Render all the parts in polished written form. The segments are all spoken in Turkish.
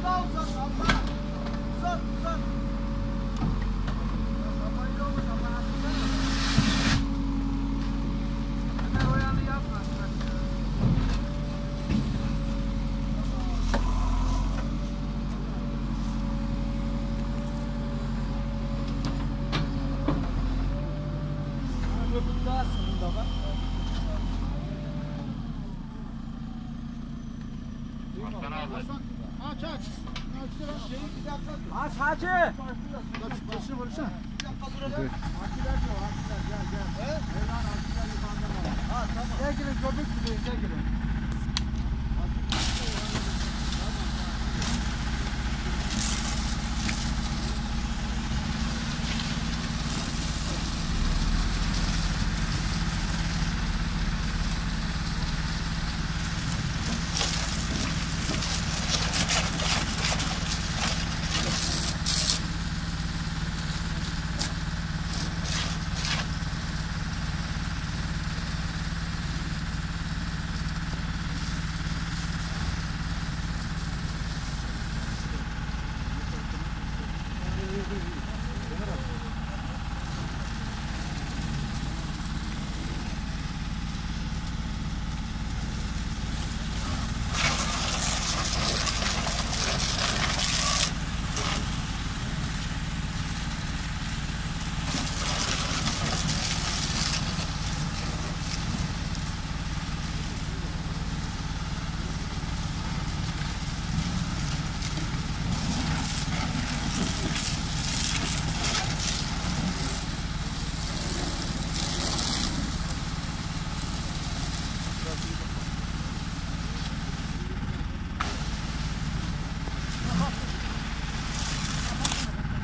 daha uzat. Allah. Uzat uzat. Sapan yok mu? Sapan atsana. Hemen o yanı yapma. Öbür daha sınırda bak. Aç aç. Aç hacı. Başını vurursan. Bir dakika duracak. Hakiler diyor, hakiler gel gel. He? Evlan hakiler yukarıda var. Ha tamam. Gel girin köpek gidiyor, gel girin.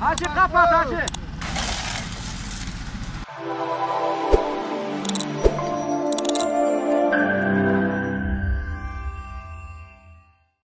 Hacı kapat hacı.